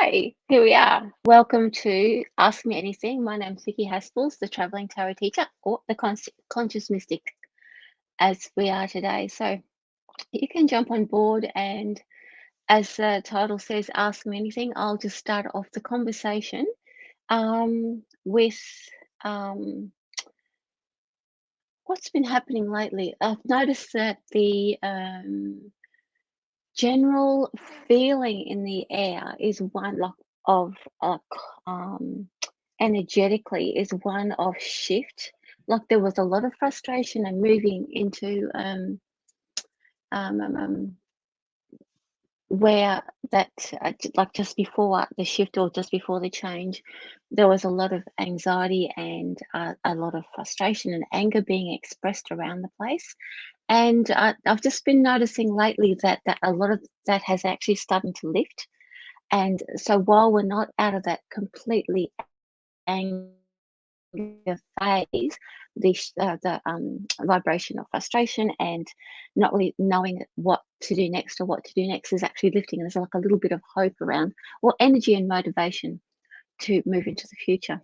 Hi, here we are. Welcome to Ask Me Anything. My name's Vicki Haspels, the traveling tarot teacher, or the conscious mystic, as we are today. So you can jump on board, and as the title says, Ask Me Anything. I'll just start off the conversation with um, what's been happening lately. I've noticed that the general feeling in the air is one like of um energetically is one of shift. Like there was a lot of frustration and moving into um, um, um where that like just before the shift or just before the change, there was a lot of anxiety and a lot of frustration and anger being expressed around the place. And I've just been noticing lately that a lot of that has actually started to lift. And so while we're not out of that completely anger phase, the vibration of frustration and not really knowing what to do next or what to do next is actually lifting. And there's like a little bit of hope around, or energy and motivation to move into the future.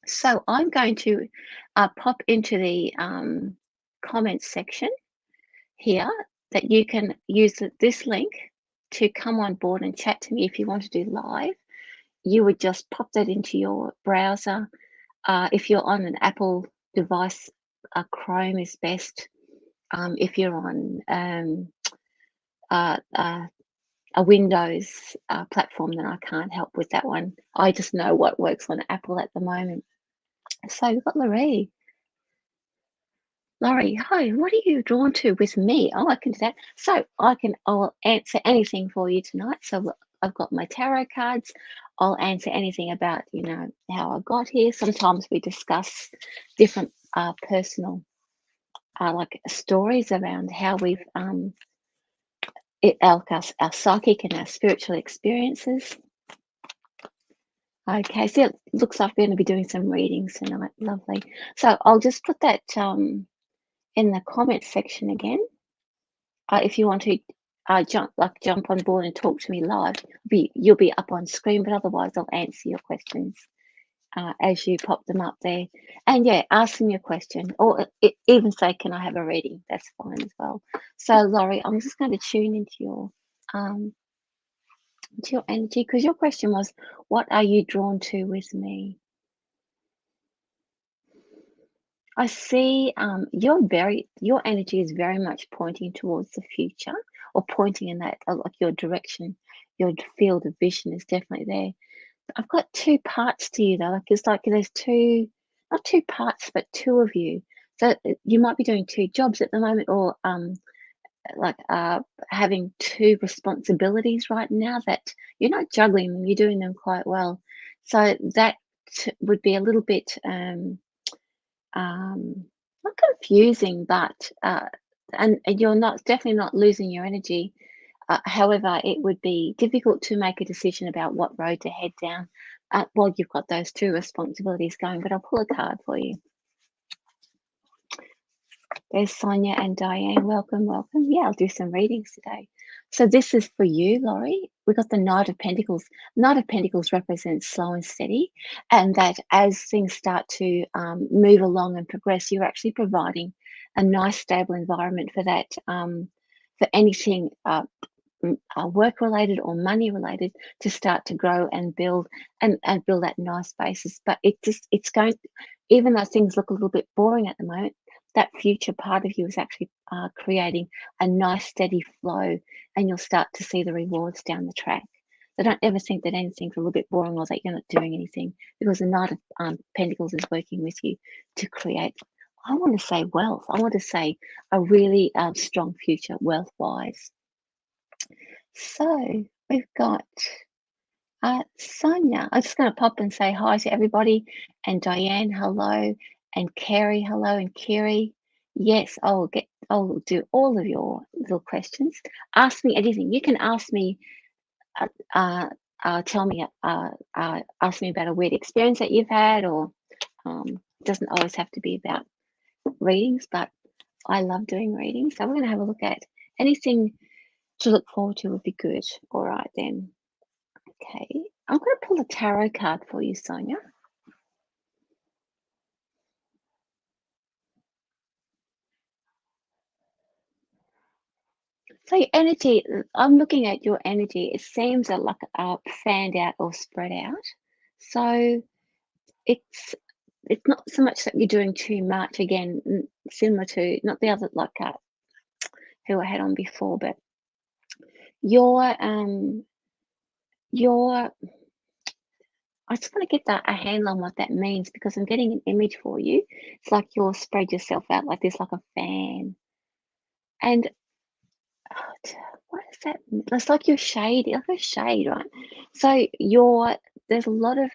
So I'm going to pop into the comments section here that you can use this link to come on board and chat to me if you want to do live. You would just pop that into your browser. If you're on an Apple device, Chrome is best. If you're on uh, uh, a Windows platform, then I can't help with that one. I just know what works on Apple at the moment. So we've got Lorraine. Laurie, hi, what are you drawn to with me? Oh, I can do that. So I'll answer anything for you tonight. So I've got my tarot cards. I'll answer anything about, how I got here. Sometimes we discuss different personal like stories around how we've our psychic and our spiritual experiences. Okay, so it looks like we're going to be doing some readings tonight. Lovely. So I'll just put that in the comments section again. If you want to jump on board and talk to me live, you'll be up on screen, but otherwise I'll answer your questions as you pop them up there. And yeah, ask me a question, or even say, "Can I have a reading?" That's fine as well. So Laurie, I'm just going to tune um, into your energy, because your question was, "What are you drawn to with me?" I see your energy is very much pointing towards the future, or pointing in that like your direction, your field of vision is definitely there. I've got two parts to you though, like it's like there's two, not two parts, but two of you. So you might be doing two jobs at the moment, or like having two responsibilities right now that you're not juggling them, you're doing them quite well. So that would be a little bit not confusing, but and you're not definitely not losing your energy. However, it would be difficult to make a decision about what road to head down while you've got those two responsibilities going. But I'll pull a card for you. There's Sonia and Diane. Welcome, welcome. Yeah, I'll do some readings today. So this is for you, Laurie. We've got the Knight of Pentacles. Knight of Pentacles represents slow and steady, and that as things start to move along and progress, you're actually providing a nice, stable environment for that, for anything work related or money related to start to grow and build and build that nice basis. But it's going, even though things look a little bit boring at the moment, that future part of you is actually creating a nice steady flow, and you'll start to see the rewards down the track. So don't ever think that anything's a little bit boring or that you're not doing anything, because the Knight of Pentacles is working with you to create, I want to say wealth. I want to say a really strong future wealth wise. So we've got Sonia. I'm just going to pop and say hi to everybody. And Diane, hello. And Carrie, hello. And Kiri, yes, I'll do all of your little questions. Ask me anything. You can ask me, tell me, ask me about a weird experience that you've had, or it doesn't always have to be about readings, but I love doing readings. So we're going to have a look at anything to look forward to would be good. All right then. Okay. I'm going to pull a tarot card for you, Sonia. So your energy, I'm looking at your energy. It seems like fanned out or spread out. So it's it's not so much that you're doing too much. Again, similar to not the other like who I had on before, but your your. I just want to get a handle on what that means because I'm getting an image for you. It's like you're spread yourself out like this, like a fan. And what is that? It's like you're shady, like a shade, right? So there's a lot of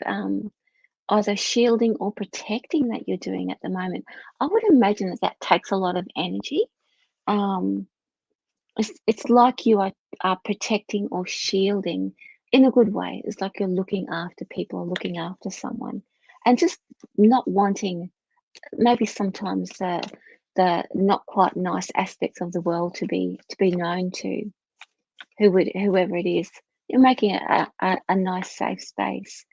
either shielding or protecting that you're doing at the moment. I would imagine that that takes a lot of energy. Um, it's like you are protecting or shielding in a good way. It's like you're looking after people or looking after someone, and just not wanting maybe sometimes the not quite nice aspects of the world to be known to whoever it is. You're making it a nice safe space.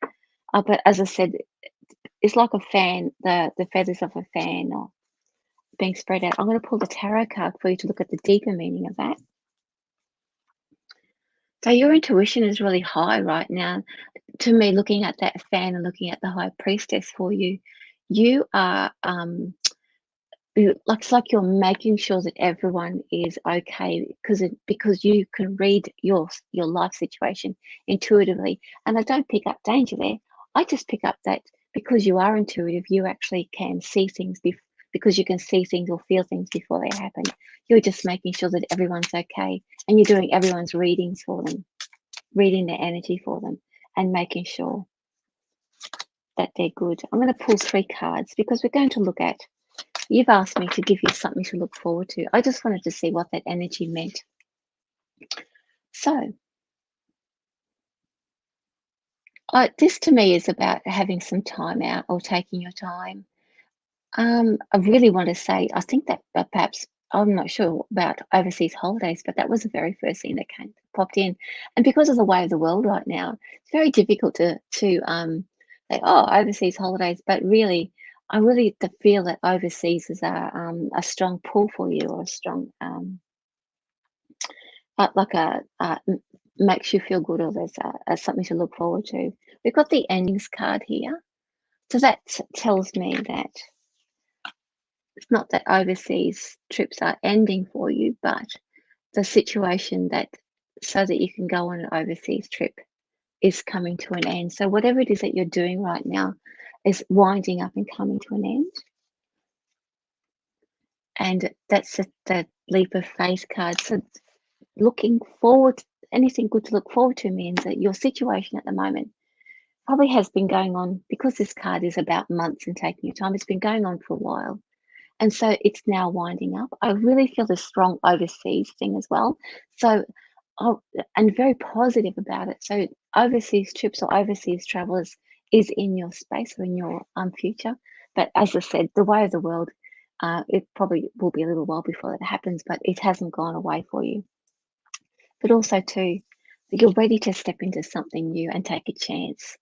But as I said, it's like a fan, the feathers of a fan or being spread out. I'm going to pull the tarot card for you to look at the deeper meaning of that. So your intuition is really high right now. To me, looking at that fan and looking at the high priestess for you, you are it's like you're making sure that everyone is okay because you can read your life situation intuitively. And I don't pick up danger there. I just pick up that because you are intuitive, you actually can see things because you can see things or feel things before they happen. You're just making sure that everyone's okay, and you're doing everyone's readings for them, reading their energy for them, and making sure that they're good. I'm going to pull three cards because we're going to look at. You've asked me to give you something to look forward to. I just wanted to see what that energy meant. So, this to me is about having some time out or taking your time. I really want to say, I think that perhaps I'm not sure about overseas holidays, but that was the very first thing that popped in. And because of the way of the world right now, it's very difficult to say, oh, overseas holidays. But really, I really feel that overseas is a strong pull for you or a strong like makes you feel good or there's something to look forward to. We've got the endings card here. So that tells me that it's not that overseas trips are ending for you, but the situation that so that you can go on an overseas trip is coming to an end. So whatever it is that you're doing right now is winding up and coming to an end. And that's the leap of faith card. So looking forward, anything good to look forward to means that your situation at the moment probably has been going on because this card is about months and taking your time. It's been going on for a while. And so it's now winding up. I really feel the strong overseas thing as well. So, oh, and very positive about it. So, overseas trips or overseas travels is in your space or in your future. But as I said, the way of the world, it probably will be a little while before that happens, but it hasn't gone away for you. But also, too, that you're ready to step into something new and take a chance.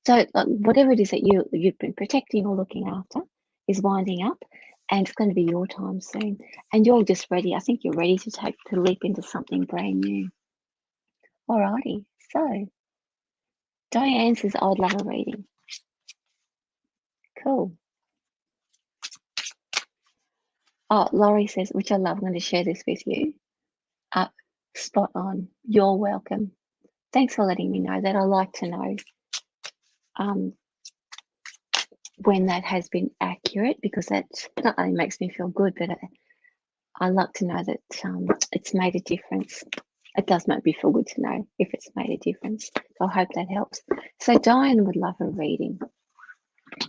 So, whatever it is that you've been protecting or looking after is winding up, and it's going to be your time soon. And you're just ready. I think you're ready to leap into something brand new. Alrighty. So Diane says, "I would love a reading." Cool. Oh, Laurie says, which I love. I'm going to share this with you. Uh, Spot on. You're welcome. Thanks for letting me know that. I like to know um, when that has been accurate because that not only makes me feel good, but I like to know that it's made a difference. It does make me feel good to know if it's made a difference. So I hope that helps. So Diane would love a reading.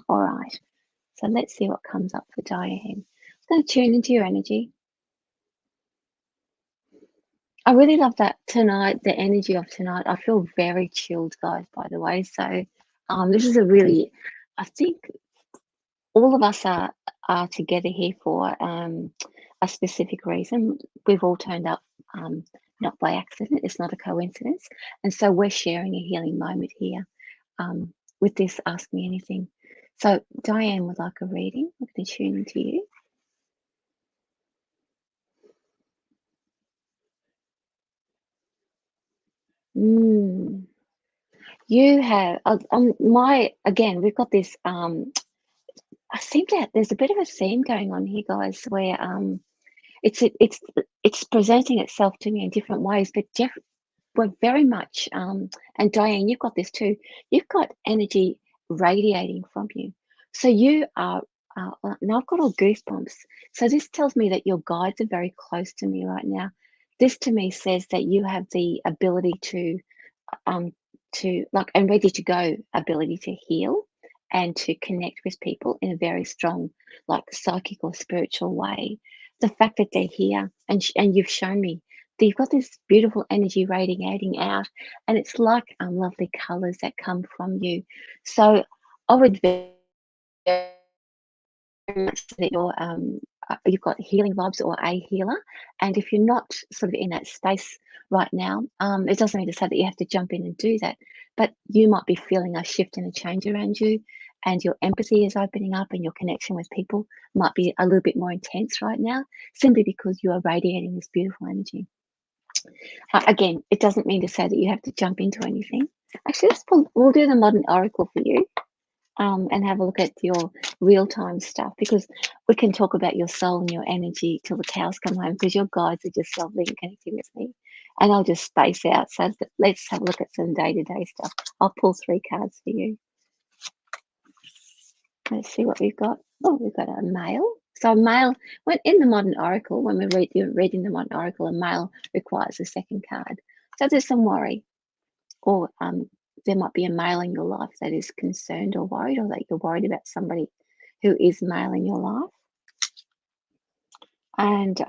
All right. So let's see what comes up for Diane. I'm going to tune into your energy. I really love that tonight, the energy of tonight. I feel very chilled, guys, by the way. So this is a really, I think all of us are together here for a specific reason. We've all turned up not by accident. It's not a coincidence. And so we're sharing a healing moment here with this Ask Me Anything. So Diane would like a reading. I'm going to tune into you. Mm. You have we've got this I think that there's a bit of a theme going on here, guys, where it's presenting itself to me in different ways, but we're very much and Diane, you've got this too. You've got energy radiating from you. So you are now I've got all goosebumps. So this tells me that your guides are very close to me right now. This to me says that you have the ability um, to like and ready to go ability to heal and to connect with people in a very strong, like psychic or spiritual way. The fact that they're here and you've shown me that you've got this beautiful energy radiating out, and it's like lovely colors that come from you. So I would much that you've got healing vibes or a healer. And if you're not sort of in that space right now, it doesn't mean to say that you have to jump in and do that, but you might be feeling a shift and a change around you, and your empathy is opening up, and your connection with people might be a little bit more intense right now, simply because you are radiating this beautiful energy. Again, it doesn't mean to say that you have to jump into anything. Actually, we'll do the modern oracle for you and have a look at your real time stuff, because we can talk about your soul and your energy till the cows come home, because your guides are just lovely and connecting with me. And I'll just space out. So let's have a look at some day to day stuff. I'll pull 3 cards for you. Let's see what we've got. Oh, we've got a male. So a male, when in the modern oracle, when you're reading the modern oracle, a male requires a second card. So there's some worry, or there might be a male in your life that is concerned or worried, or that you're worried about somebody who is male in your life. And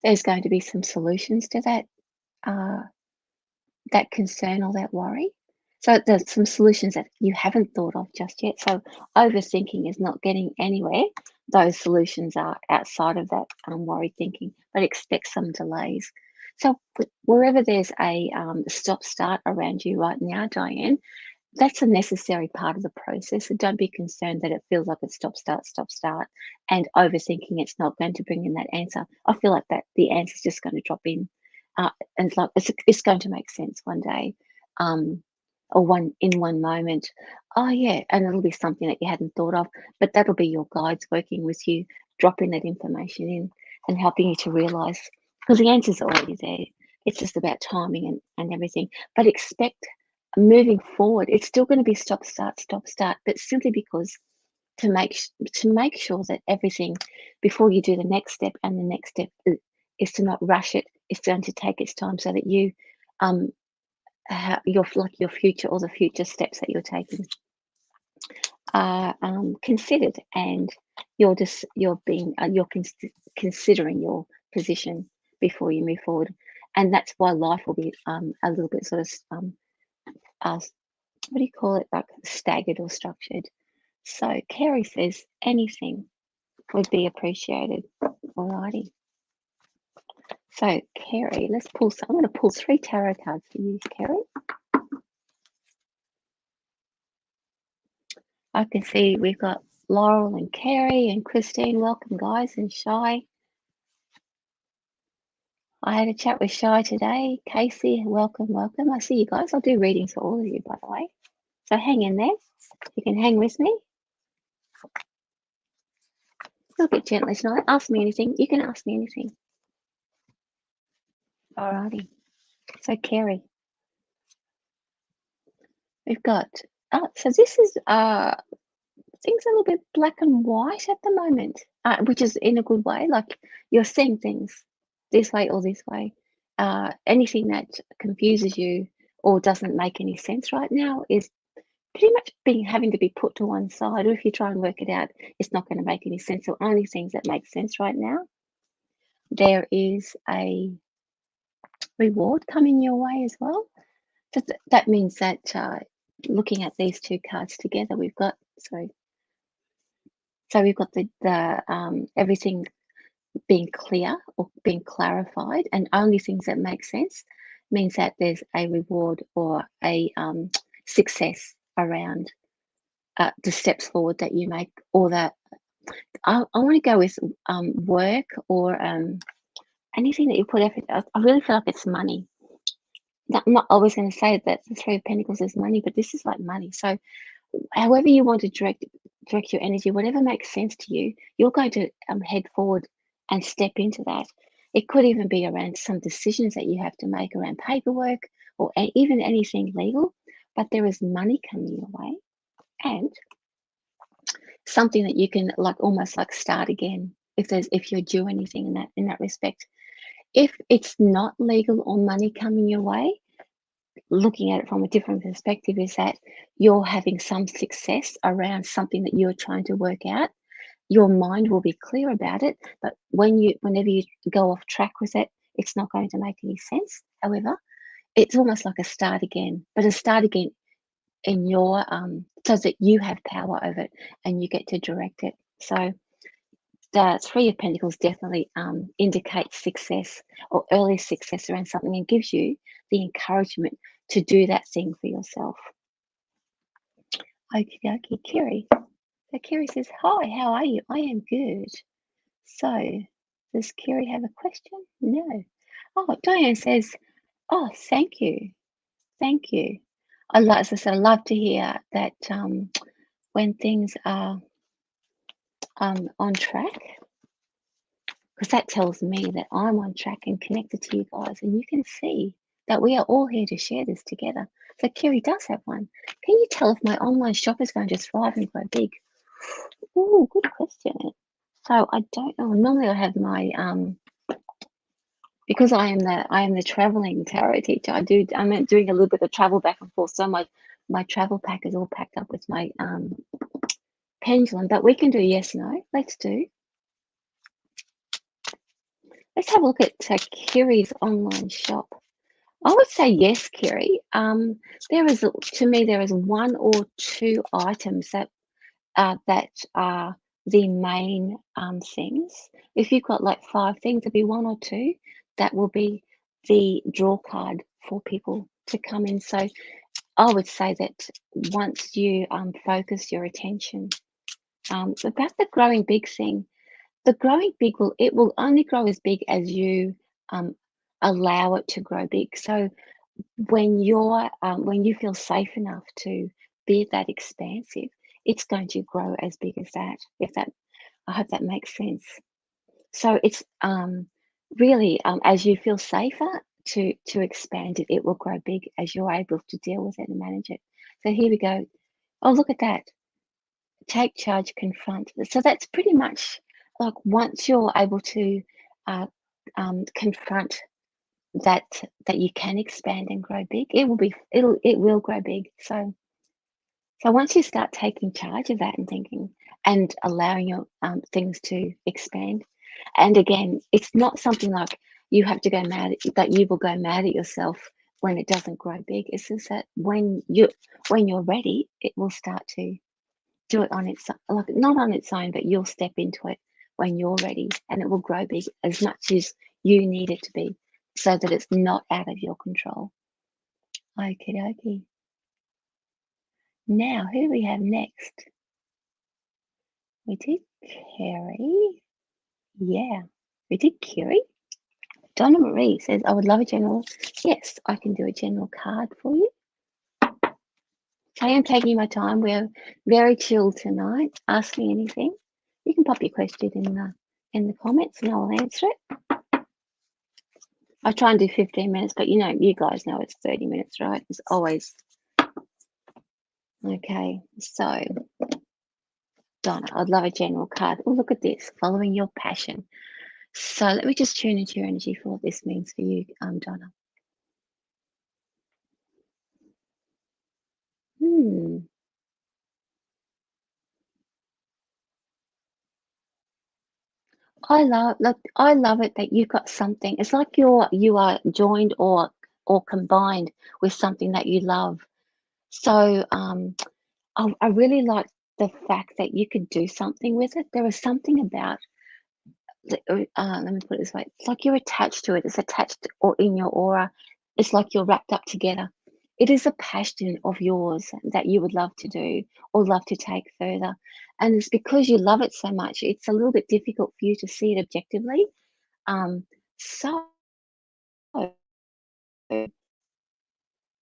there's going to be some solutions to uh, that concern or that worry. So there's some solutions that you haven't thought of just yet. So overthinking is not getting anywhere. Those solutions are outside of that worried thinking, but expect some delays. So wherever there's a stop start around you right now, Diane, that's a necessary part of the process. So don't be concerned that it feels like it's stop, start, and overthinking it's not going to bring in that answer. I feel like that the answer is just going to drop in, and it's going to make sense one day, or one moment. Oh yeah, and it'll be something that you hadn't thought of, but that'll be your guides working with you, dropping that information in and helping you to realize, because the answer's already there. It's just about timing and everything. But expect moving forward, it's still going to be stop, start, but simply because to make sure that everything before you do the next step, and the next step is to not rush it. It's going to take its time so that you um your future, or the future steps that you're taking are considered, and you're considering your position before you move forward, and that's why life will be a little bit sort of uh, what do you call it, like staggered or structured. So Carrie says anything would be appreciated. Alrighty. So Carrie, let's pull some. I'm going to pull 3 tarot cards for you, Carrie. I can see we've got Laurel and Carrie and Christine. Welcome, guys, and Shy. I had a chat with Shy today. Casey, welcome, welcome. I see you guys. I'll do readings for all of you, by the way. So hang in there. You can hang with me. A little bit gently tonight. Ask me anything. You can ask me anything. Alrighty. So Carrie, we've got. Oh, so this is things a little bit black and white at the moment, which is in a good way. Like you're seeing things this way or this way. Anything that confuses you or doesn't make any sense right now is pretty much having to be put to one side. Or if you try and work it out, it's not going to make any sense. So only things that make sense right now. There is a reward coming your way as well. So that means that looking at these 2 cards together, we've got sorry. So we've got the everything. being clear or being clarified and only things that make sense means that there's a reward or a success around the steps forward that you make, or that I want to go with work or anything that you put effort. I really feel like it's money. Now, I'm not always going to say that the Three of Pentacles is money, but this is like money. So however you want to direct your energy, whatever makes sense to you, you're going to head forward and step into that. It could even be around some decisions that you have to make around paperwork or even anything legal, but there is money coming your way and something that you can like almost like start again if you're due anything in that respect. If it's not legal or money coming your way, looking at it from a different perspective is that you're having some success around something that you're trying to work out. Your mind will be clear about it, but whenever you go off track with it, it's not going to make any sense. However, it's almost like a start again, but a start again in your so that you have power over it and you get to direct it. So the Three of Pentacles definitely indicates success or early success around something and gives you the encouragement to do that thing for yourself. Okie dokie, Kiri. So Kiri says, hi, how are you? I am good. So does Kiri have a question? No. Oh, Diane says, oh, thank you. Thank you. As I said, I love to hear that when things are on track, because that tells me that I'm on track and connected to you guys, and you can see that we are all here to share this together. So Kiri does have one. Can you tell if my online shop is going to thrive and grow big? Oh, good question. So I don't know. Normally I have my because I am the traveling tarot teacher. I'm doing a little bit of travel back and forth. So my travel pack is all packed up with my pendulum. But we can do yes, no. Let's have a look at Kiri's online shop. I would say yes, Kiri. To me there is one or two items that are the main things. If you've got like 5 things, it'd be 1 or 2 that will be the draw card for people to come in. So I would say that once you focus your attention about the growing big thing, the growing big will only grow as big as you allow it to grow big. So when you feel safe enough to be that expansive, it's going to grow as big as that. I hope that makes sense. So it's really as you feel safer to expand it, it will grow big as you're able to deal with it and manage it. So here we go. Oh, look at that. Take charge, confront. So that's pretty much like once you're able to confront that you can expand and grow big, it will grow big. So once you start taking charge of that and thinking and allowing your things to expand, and again, it's not something like you have to go mad that you will go mad at yourself when it doesn't grow big. It's just that when you're ready, it will start to do it on its like not on its own, but you'll step into it when you're ready, and it will grow big as much as you need it to be, so that it's not out of your control. Okie dokie. Now, who do we have next? We did Kerry. Yeah, we did Kiri. Donna Marie says, I would love a general. Yes, I can do a general card for you. I am taking my time. We're very chilled tonight. Ask me anything. You can pop your question in the comments and I'll answer it. I try and do 15 minutes, but you guys know it's 30 minutes, right? It's always. Okay, so Donna, I'd love a general card. Oh, look at this, following your passion. So let me just tune into your energy for what this means for you, Donna. I love it that you've got something. It's like you are joined or combined with something that you love. So I really like the fact that you could do something with it. There is something about let me put it this way. It's like you're attached to it. It's attached or in your aura. It's like you're wrapped up together. It is a passion of yours that you would love to do or love to take further. And it's because you love it so much, it's a little bit difficult for you to see it objectively. So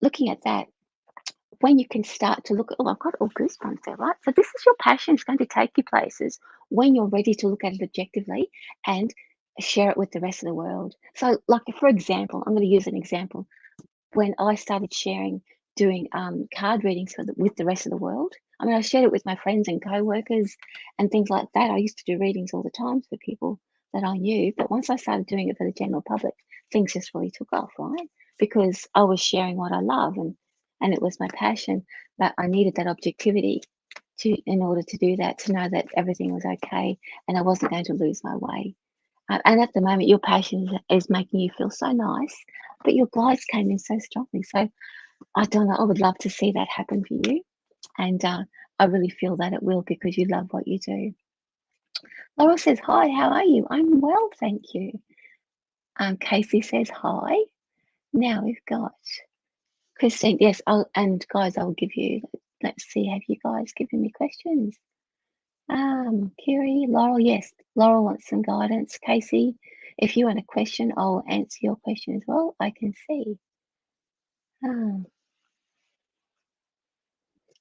looking at that, when you can start to look at, oh, I've got all goosebumps there, right? So this is your passion. It's going to take you places when you're ready to look at it objectively and share it with the rest of the world. So, like for example, I'm going to use an example. When I started sharing, doing card readings with the rest of the world, I mean, I shared it with my friends and co-workers and things like that. I used to do readings all the time for people that I knew, but once I started doing it for the general public, things just really took off, right? Because I was sharing what I love and it was my passion, but I needed that objectivity to in order to do that, to know that everything was okay and I wasn't going to lose my way. And at the moment, your passion is making you feel so nice, but your guides came in so strongly. So I don't know. I would love to see that happen for you, and I really feel that it will because you love what you do. Laura says, "Hi, how are you? I'm well, thank you." Casey says, "Hi." Now we've got Christine. Yes, and guys, I'll give you. Let's see. Have you guys given me questions? Kiri, Laurel, yes. Laurel wants some guidance. Casey, if you want a question, I'll answer your question as well. I can see. Oh,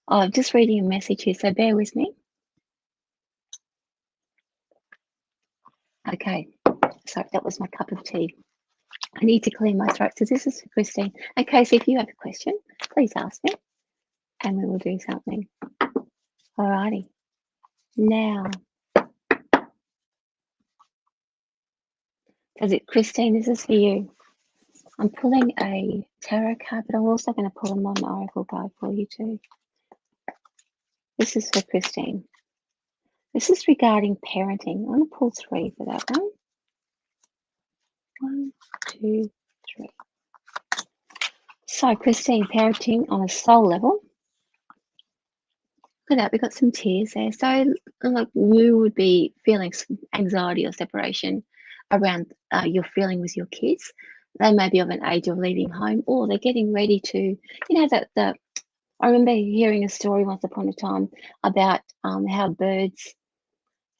I'm just reading a message here, so bear with me. Okay, sorry, that was my cup of tea. I need to clear my throat. So this is for Christine. And Casey, if you have a question, please ask me and we will do something. Alrighty. Now, Christine, this is for you. I'm pulling a tarot card, but I'm also going to pull a modern oracle card for you too. This is for Christine. This is regarding parenting. I'm going to pull 3 for that one. 1, 2, 3. So, Christine, parenting on a soul level. Look at that, we got some tears there. So, like you would be feeling some anxiety or separation around your feeling with your kids. They may be of an age of leaving home, or they're getting ready to, you know, that I remember hearing a story once upon a time about how birds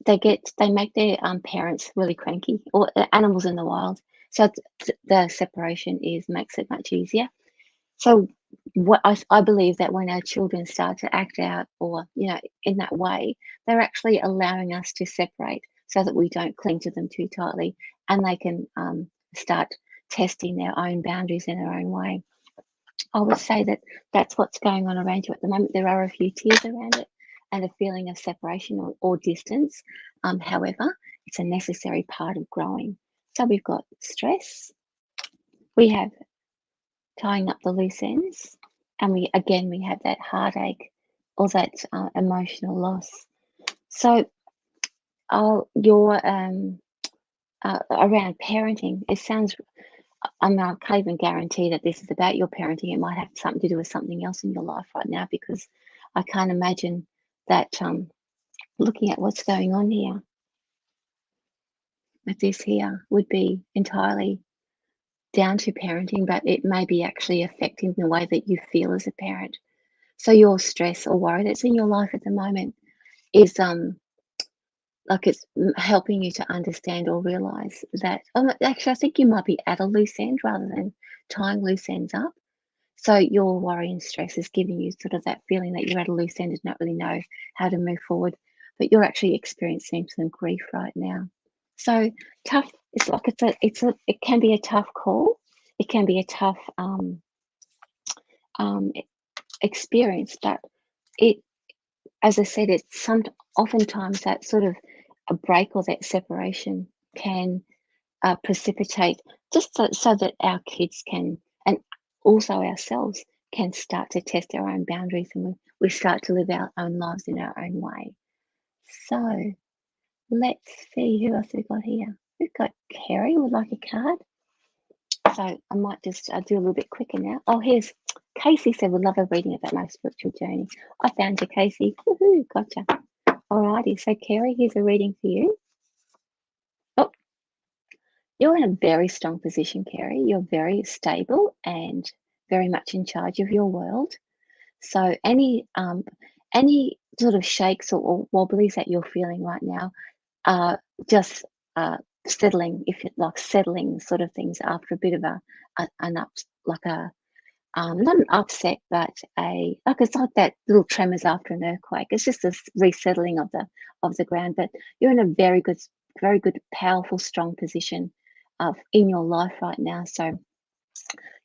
they make their parents really cranky, or animals in the wild. So the separation makes it much easier. So what I believe that when our children start to act out or, you know, in that way, they're actually allowing us to separate so that we don't cling to them too tightly and they can start testing their own boundaries in their own way. I would say that that's what's going on around you at the moment. There are a few tears around it and a feeling of separation or distance. However, it's a necessary part of growing. So we've got stress, we have tying up the loose ends, and we have that heartache or that emotional loss. So your around parenting, it sounds. I mean, I can't even guarantee that this is about your parenting. It might have something to do with something else in your life right now because I can't imagine that looking at what's going on here with this here would be entirely down to parenting, but it may be actually affecting the way that you feel as a parent. So your stress or worry that's in your life at the moment is like it's helping you to understand or realize that actually I think you might be at a loose end rather than tying loose ends up. So your worry and stress is giving you sort of that feeling that you're at a loose end and not really know how to move forward, but you're actually experiencing some grief right now. So tough. It's like it can be a tough call. It can be a tough um, experience, but it, as I said, it's oftentimes that sort of a break or that separation can precipitate just so that our kids can, and also ourselves, can start to test our own boundaries and we start to live our own lives in our own way. So let's see who else we've got here. We've got Kerry would like a card. So I might just do a little bit quicker now. Oh, here's Casey said would love a reading about my spiritual journey. I found you, Casey. Woohoo, gotcha. Alrighty, so Kerry, here's a reading for you. Oh, You're in a very strong position, Kerry. You're very stable and very much in charge of your world. So any sort of shakes or wobblies that you're feeling right now are just settling, if you like, settling sort of things after a bit of an up, like a not an upset, but a like it's like that little tremors after an earthquake. It's just a resettling of the ground. But you're in a very good, powerful, strong position of in your life right now. So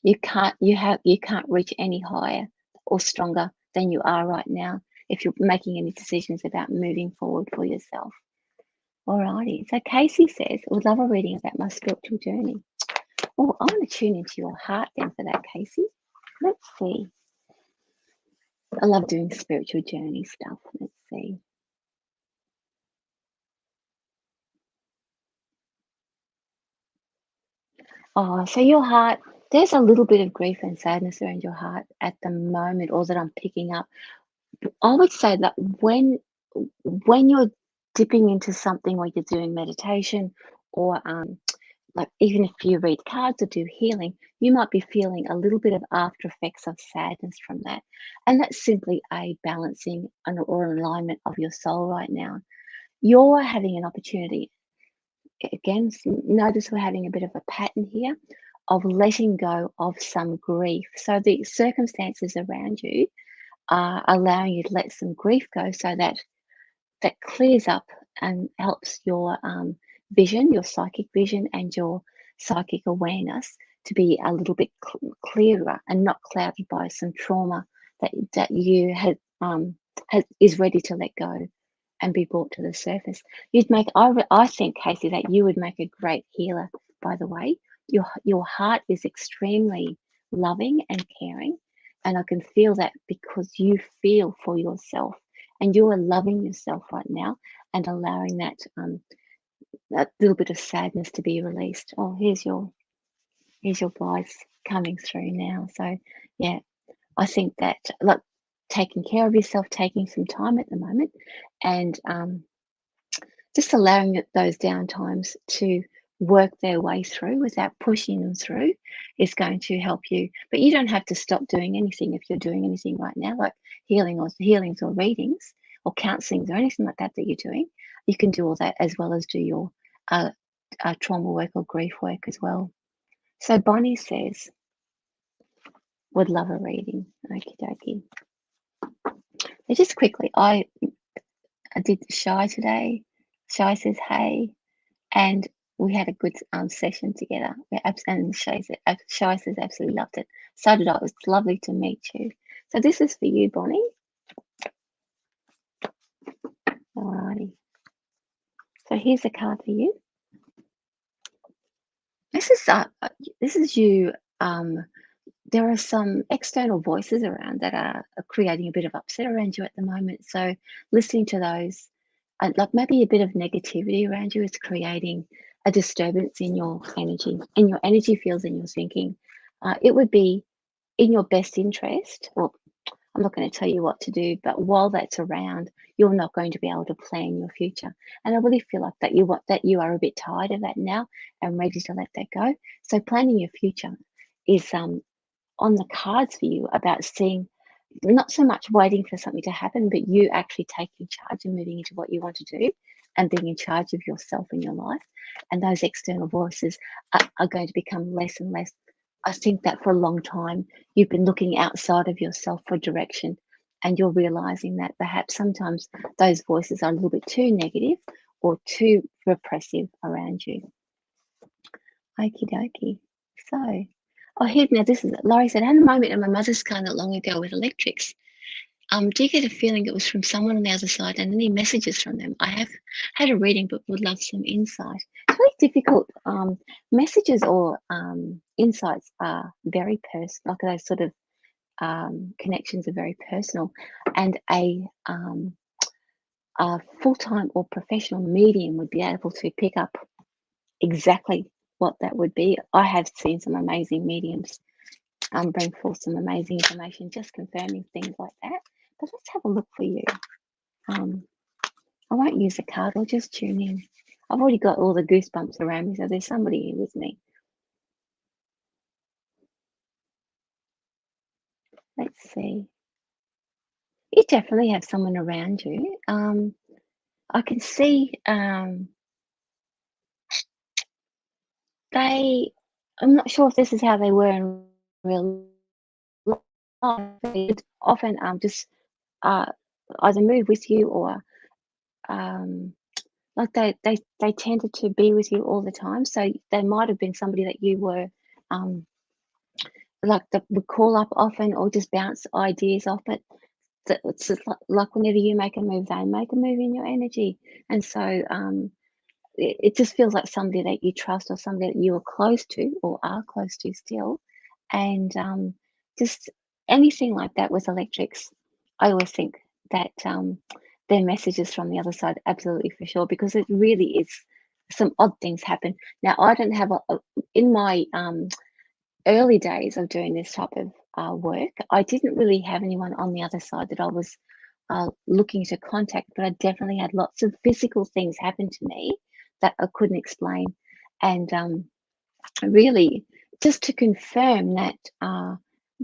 you can't reach any higher or stronger than you are right now if you're making any decisions about moving forward for yourself. Alrighty. So Casey says, I would love a reading about my spiritual journey. Oh, I want to tune into your heart then for that, Casey. Let's see. I love doing spiritual journey stuff. Let's see. Oh, so your heart, there's a little bit of grief and sadness around your heart at the moment, or that I'm picking up. I would say that when you're dipping into something where you're doing meditation or like even if you read cards or do healing, you might be feeling a little bit of after effects of sadness from that. And that's simply a balancing or an alignment of your soul right now. You're having an opportunity. Again, notice we're having a bit of a pattern here of letting go of some grief. So the circumstances around you are allowing you to let some grief go so that that clears up and helps your vision, your psychic vision, and your psychic awareness to be a little bit clearer and not clouded by some trauma that you is ready to let go and be brought to the surface. You'd make, I think, Casey, that you would make a great healer. By the way, your heart is extremely loving and caring, and I can feel that because you feel for yourself and you are loving yourself right now and allowing that little bit of sadness to be released. Oh, here's your voice coming through now. So yeah, I think that like taking care of yourself, taking some time at the moment, and just allowing those downtimes to work their way through without pushing them through is going to help you. But you don't have to stop doing anything if you're doing anything right now, like healings or readings or counselings or anything like that that you're doing. You can do all that as well as do your uh, trauma work or grief work as well. So Bonnie says, would love a reading. Okie dokie. Now just quickly, I did Shy today. Shy says, hey. And we had a good session together. And Shy says absolutely loved it. So did I. It was lovely to meet you. So this is for you, Bonnie. Alrighty. So here's a card for you. This is you. There are some external voices around that are creating a bit of upset around you at the moment. So listening to those, like maybe a bit of negativity around you is creating a disturbance in your energy fields, in your thinking. It would be in your best interest, well, I'm not going to tell you what to do, but while that's around, you're not going to be able to plan your future. And I really feel like that you are a bit tired of that now and ready to let that go. So planning your future is on the cards for you about seeing not so much waiting for something to happen, but you actually taking charge and moving into what you want to do and being in charge of yourself in your life. And those external voices are going to become less and less. I think that for a long time, you've been looking outside of yourself for direction, and you're realizing that perhaps sometimes those voices are a little bit too negative or too repressive around you. Okie dokie. So, oh, here now. This is Laurie said. I had a moment in my mother's car not long ago with electrics. Do you get a feeling it was from someone on the other side and any messages from them? I have had a reading but would love some insight. It's really difficult. Messages or insights are very personal, like those sort of connections are very personal. And a full-time or professional medium would be able to pick up exactly what that would be. I have seen some amazing mediums bring forth some amazing information, just confirming things like that. But let's have a look for you. I won't use a card, I'll just tune in. I've already got all the goosebumps around me, so there's somebody here with me. Let's see. You definitely have someone around you. I can see they. I'm not sure if this is how they were in real life. They'd often just uh, either move with you or um, like they tended to be with you all the time. So they might have been somebody that you were um, like that would call up often or just bounce ideas off. But it's just like whenever you make a move, they make a move in your energy, and so it just feels like somebody that you trust or somebody that you are close to or are close to still. And just anything like that with electrics, I always think that their messages from the other side, absolutely for sure, because it really is some odd things happen. Now, I don't have in my early days of doing this type of work, I didn't really have anyone on the other side that I was looking to contact, but I definitely had lots of physical things happen to me that I couldn't explain. And really, just to confirm that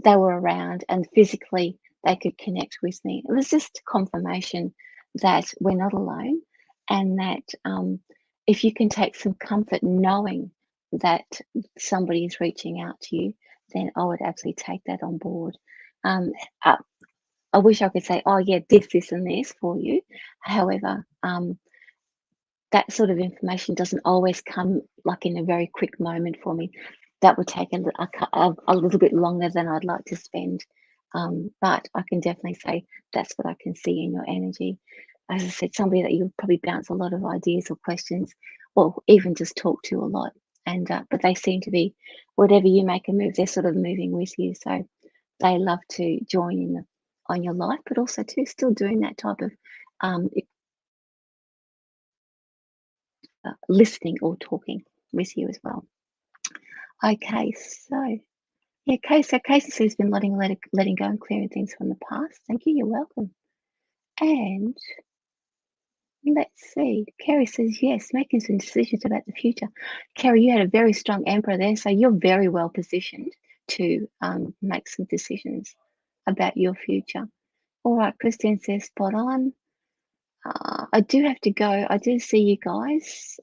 they were around and physically they could connect with me. It was just confirmation that we're not alone and that if you can take some comfort knowing that somebody is reaching out to you, then I would absolutely take that on board. Um, I, I wish I could say, oh, yeah, this, and this for you. However, that sort of information doesn't always come like in a very quick moment for me. That would take a little bit longer than I'd like to spend. But I can definitely say that's what I can see in your energy. As I said, somebody that you'll probably bounce a lot of ideas or questions, or even just talk to a lot. And but they seem to be, whatever you make a move, they're sort of moving with you. So they love to join in on your life, but also too still doing that type of listening or talking with you as well. Okay, so yeah, Casey says been letting go and clearing things from the past. Thank you. You're welcome. And let's see. Kerry says yes, making some decisions about the future. Kerry, you had a very strong emperor there, so you're very well positioned to make some decisions about your future. All right, Christine says spot on. I do have to go. I do see you guys.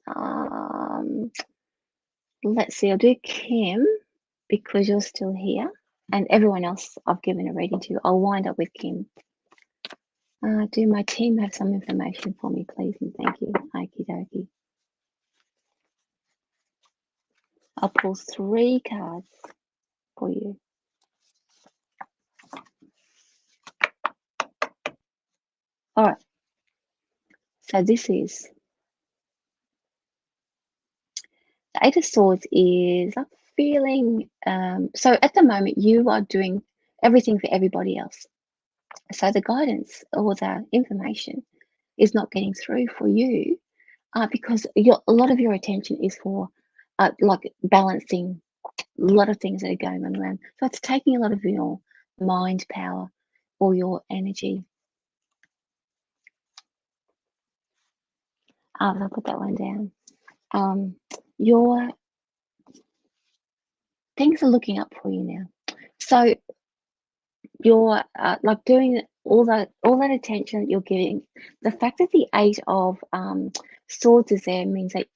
Let's see. I'll do Kim because you're still here, and everyone else I've given a reading to. I'll wind up with Kim. Do my team have some information for me, please, and thank you. Okie dokie. I'll pull 3 cards for you. All right. So this is the 8 of Swords is a feeling. So at the moment you are doing everything for everybody else. So the guidance or the information is not getting through for you because a lot of your attention is for like balancing a lot of things that are going on around. So it's taking a lot of your mind power or your energy. I'll put that one down. Your things are looking up for you now. So you're like doing all that attention that you're giving. The fact that the 8 of Swords is there means that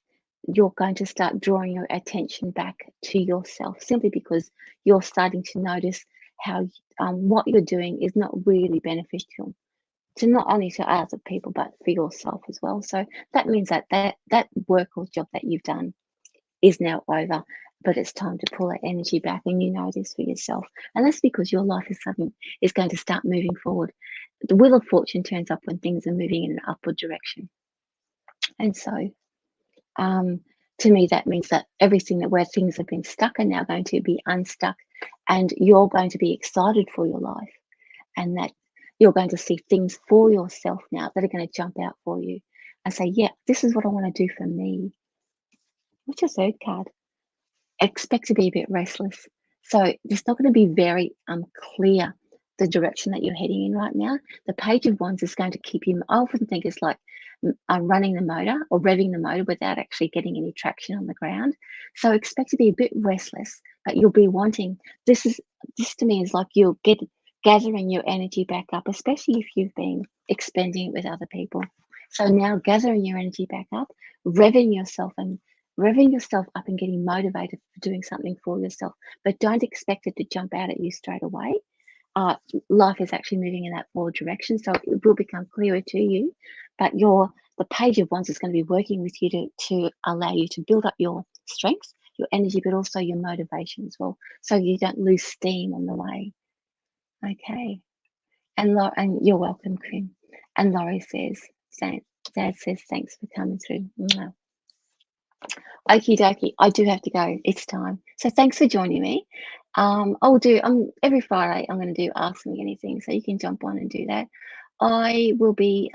you're going to start drawing your attention back to yourself simply because you're starting to notice how what you're doing is not really beneficial to not only to other people but for yourself as well. So that means that work or job that you've done is now over, but it's time to pull that energy back, and you know this for yourself. And that's because your life is going to start moving forward. The wheel of fortune turns up when things are moving in an upward direction. And so um, to me, that means that everything that where things have been stuck are now going to be unstuck, and you're going to be excited for your life, and that you're going to see things for yourself now that are going to jump out for you and say, yeah, this is what I want to do for me. What's your 3rd card? Expect to be a bit restless. So it's not going to be very clear the direction that you're heading in right now. The Page of Wands is going to keep you, I often think it's like running the motor or revving the motor without actually getting any traction on the ground. So expect to be a bit restless, but you'll be wanting, this to me is like you'll get gathering your energy back up, especially if you've been expending it with other people. So now gathering your energy back up, revving yourself up and getting motivated for doing something for yourself. But don't expect it to jump out at you straight away. uh, Life is actually moving in that forward direction, so it will become clearer to you. But the Page of Wands is going to be working with you to allow you to build up your strengths, your energy, but also your motivation as well, so you don't lose steam on the way. Okay, and you're welcome, Kim. And Laurie says, Dad says, thanks for coming through. Mwah. Okie dokie, I do have to go. It's time. So thanks for joining me. I'll do every Friday I'm gonna do Ask Me Anything, so you can jump on and do that. I will be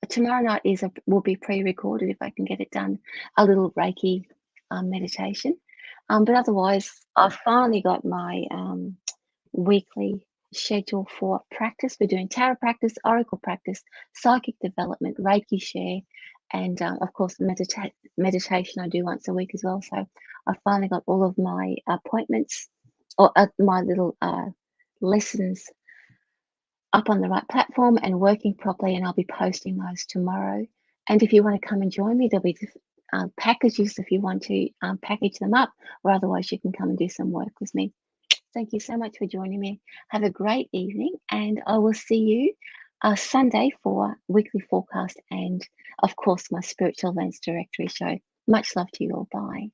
tomorrow night will be pre-recorded if I can get it done, a little Reiki meditation. But otherwise I've finally got my weekly schedule for practice. We're doing tarot practice, oracle practice, psychic development, Reiki share, and of course meditation I do once a week as well. So I finally got all of my appointments or my little lessons up on the right platform and working properly, and I'll be posting those tomorrow. And if you want to come and join me, there'll be packages if you want to package them up, or otherwise you can come and do some work with me. Thank you so much for joining me. Have a great evening, and I will see you Sunday for weekly forecast and, of course, my spiritual events directory show. Much love to you all. Bye.